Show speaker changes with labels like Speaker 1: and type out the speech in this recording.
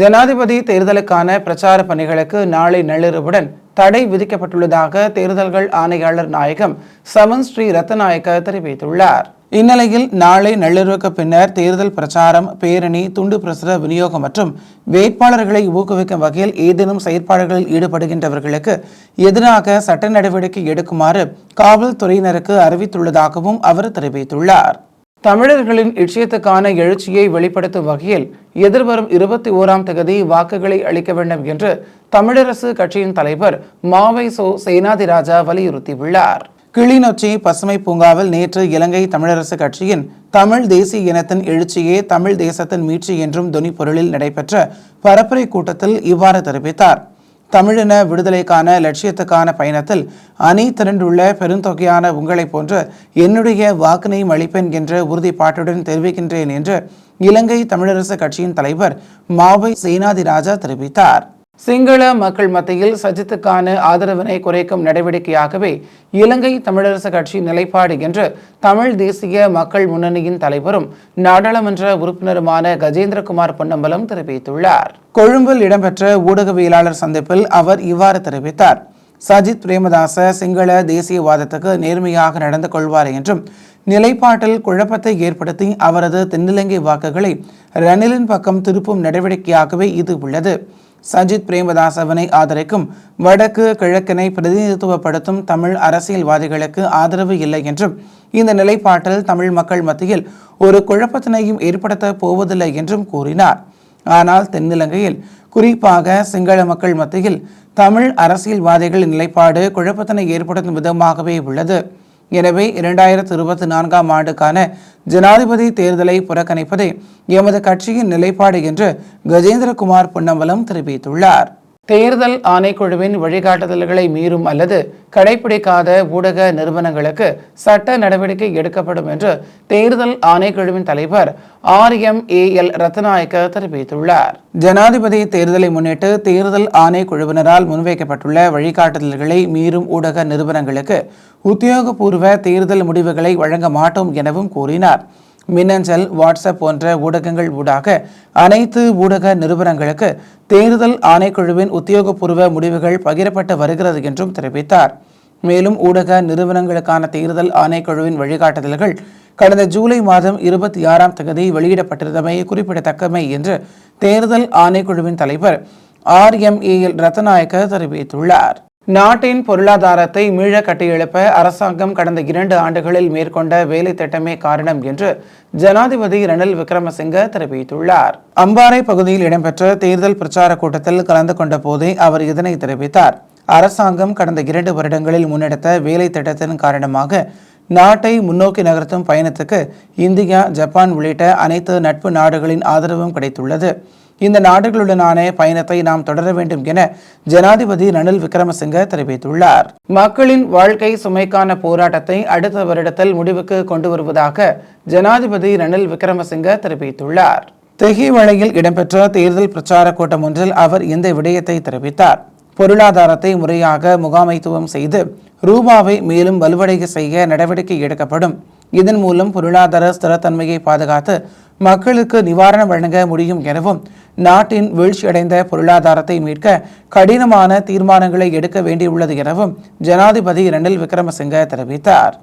Speaker 1: ஜனாதிபதி தேர்தலுக்கான பிரச்சார பணிகளுக்கு நாளை நள்ளிரவுடன் தடை விதிக்கப்பட்டுள்ளதாக தேர்தல்கள் ஆணையாளர் நாயகம் சமன் ஸ்ரீ ரத்நாயக்க தெரிவித்துள்ளார். இந்நிலையில் நாளை நள்ளிரவுக்கு பின்னர் தேர்தல் பிரச்சாரம், பேரணி, துண்டு பிரசுர விநியோகம் மற்றும் வேட்பாளர்களை ஊக்குவிக்கும் வகையில் ஏதேனும் செயற்பாடுகளில் ஈடுபடுகின்றவர்களுக்கு எதிராக சட்ட நடவடிக்கை எடுக்குமாறு காவல்துறையினருக்கு அறிவித்துள்ளதாகவும் அவர் தெரிவித்துள்ளார். தமிழர்களின் இலட்சியத்துக்கான எழுச்சியை வெளிப்படுத்தும் வகையில் எதிர்வரும் 21ஆம் தேதி வாக்குகளை அளிக்க வேண்டும் என்று தமிழரசு கட்சியின் தலைவர் மாவை சோ சேனாதிராஜா வலியுறுத்தியுள்ளார். கிளிநொச்சி பசுமை பூங்காவில் நேற்று இலங்கை தமிழரசு கட்சியின் தமிழ் தேசிய இனத்தின் எழுச்சியே தமிழ் தேசத்தின் மீட்சி என்றும் தொனி பொருளில் நடைபெற்ற பரப்புரை கூட்டத்தில் இவ்வாறு தெரிவித்தார். தமிழின விடுதலைக்கான லட்சியத்துக்கான பயணத்தில் அணி திரண்டுள்ள பெருந்தொகையான உங்களைப் போன்று என்னுடைய வாக்கினையும் அளிப்பேன் என்ற உறுதிப்பாட்டுடன் தெரிவிக்கின்றேன் என்று இலங்கை தமிழரசு கட்சியின் தலைவர் மாவை சேனாதிராஜா தெரிவித்தார். சிங்கள மக்கள் மத்தியில் சஜித்துக்கான ஆதரவினை குறைக்கும் நடவடிக்கையாகவே இலங்கை தமிழரசு கட்சி நிலைப்பாடு என்று தமிழ் தேசிய மக்கள் முன்னணியின் தலைவரும் நாடாளுமன்ற உறுப்பினருமான கஜேந்திரகுமார் பொன்னம்பலம் தெரிவித்துள்ளார். கொழும்பில் இடம்பெற்ற ஊடகவியலாளர் சந்திப்பில் அவர் இவ்வாறு தெரிவித்தார். சஜித் பிரேமதாச சிங்கள தேசியவாதத்துக்கு நேர்மையாக நடந்து கொள்வார் என்றும் நிலைப்பாட்டில் குழப்பத்தை ஏற்படுத்தி அவரது தென்னிலங்கை வாக்குகளை ரணிலின் பக்கம் திருப்பும் நடவடிக்கையாகவே இது உள்ளது. சஜித் பிரேமதாசவனை ஆதரிக்கும் வடக்கு கிழக்கினை பிரதிநிதித்துவப்படுத்தும் தமிழ் அரசியல்வாதிகளுக்கு ஆதரவு இல்லை என்றும் இந்த நிலைப்பாட்டில் தமிழ் மக்கள் மத்தியில் ஒரு குழப்பத்தினையும் ஏற்படுத்த போவதில்லை என்றும் கூறினார். ஆனால் தென்னிலங்கையில் குறிப்பாக சிங்கள மக்கள் மத்தியில் தமிழ் அரசியல்வாதிகளின் நிலைப்பாடு குழப்பத்தினை ஏற்படுத்தும் விதமாகவே உள்ளது. எனவே 2024ஆம் ஆண்டுக்கான ஜனாதிபதி தேர்தலை புறக்கணிப்பதே எமது கட்சியின் நிலைப்பாடு என்று கஜேந்திரகுமார் பொன்னம்பலம் தெரிவித்துள்ளார். தேர்தல் ஆணைக்குழுவின் வழிகாட்டுதல்களை மீறும் அல்லது கடைபிடிக்காத ஊடக நிறுவனங்களுக்கு சட்ட நடவடிக்கை எடுக்கப்படும் என்று தேர்தல் ஆணைக்குழுவின் தலைவர் RMAL ரத்நாயக்க தெரிவித்துள்ளார். ஜனாதிபதி தேர்தலை முன்னிட்டு தேர்தல் ஆணைக்குழுவினரால் முன்வைக்கப்பட்டுள்ள வழிகாட்டுதல்களை மீறும் ஊடக நிறுவனங்களுக்கு உத்தியோகபூர்வ தேர்தல் முடிவுகளை வழங்க மாட்டோம் எனவும் கூறினார். மின்னஞ்சல், வாட்ஸ்அப் போன்ற ஊடகங்கள் ஊடாக அனைத்து ஊடக நிறுவனங்களுக்கு தேர்தல் ஆணைக்குழுவின் உத்தியோகபூர்வ முடிவுகள் பகிரப்பட்டு வருகிறது என்றும் தெரிவித்தார். மேலும் ஊடக நிறுவனங்களுக்கான தேர்தல் ஆணைக்குழுவின் வழிகாட்டுதல்கள் கடந்த ஜூலை மாதம் 26ஆம் தேதி வெளியிடப்பட்டிருந்தமை குறிப்பிடத்தக்கமை என்று தேர்தல் ஆணைக்குழுவின் தலைவர் RMAL ரத்நாயக்க தெரிவித்துள்ளார். நாட்டின் பொருளாதாரத்தை மீள கட்டியெழுப்ப அரசாங்கம் கடந்த 2 ஆண்டுகளில் மேற்கொண்ட வேலை திட்டமே காரணம் என்று ஜனாதிபதி ரணில் விக்ரமசிங்க தெரிவித்துள்ளார். அம்பாறை பகுதியில் இடம்பெற்ற தேர்தல் பிரச்சார கூட்டத்தில் கலந்து கொண்ட போதே அவர் இதனை தெரிவித்தார். அரசாங்கம் கடந்த 2 வருடங்களில் முன்னெடுத்த வேலை திட்டத்தின் காரணமாக நாட்டை முன்னோக்கி நகர்த்தும் பயணத்துக்கு இந்தியா, ஜப்பான் உள்ளிட்ட அனைத்து நட்பு நாடுகளின் ஆதரவும் கிடைத்துள்ளது. இந்த நாடுகளுடனான பயணத்தை நாம் தொடர வேண்டும் என ஜனாதிபதி ரணில் விக்ரமசிங்க தெரிவித்துள்ளார். மக்களின் வாழ்க்கை சுமைக்கான போராட்டத்தை அடுத்த வருடத்தில் முடிவுக்கு கொண்டு வருவதாக ஜனாதிபதி ரணில் விக்ரமசிங்க தெரிவித்துள்ளார். தெஹிவளையில் இடம்பெற்ற தேர்தல் பிரச்சார கூட்டம் ஒன்றில் அவர் இந்த விடயத்தை தெரிவித்தார். பொருளாதாரத்தை முறையாக முகாமைத்துவம் செய்து ரூபாவை மேலும் வலுவடைய செய்ய நடவடிக்கை எடுக்கப்படும். இதன் மூலம் பொருளாதார ஸ்திரத்தன்மையை பாதுகாத்து மக்களுக்கு நிவாரணம் வழங்க முடியும் எனவும் நாட்டின் வீழ்ச்சியடைந்த பொருளாதாரத்தை மீட்க கடினமான தீர்மானங்களை எடுக்க வேண்டியுள்ளது எனவும் ஜனாதிபதி ரணில் விக்ரமசிங்க தெரிவித்தார்.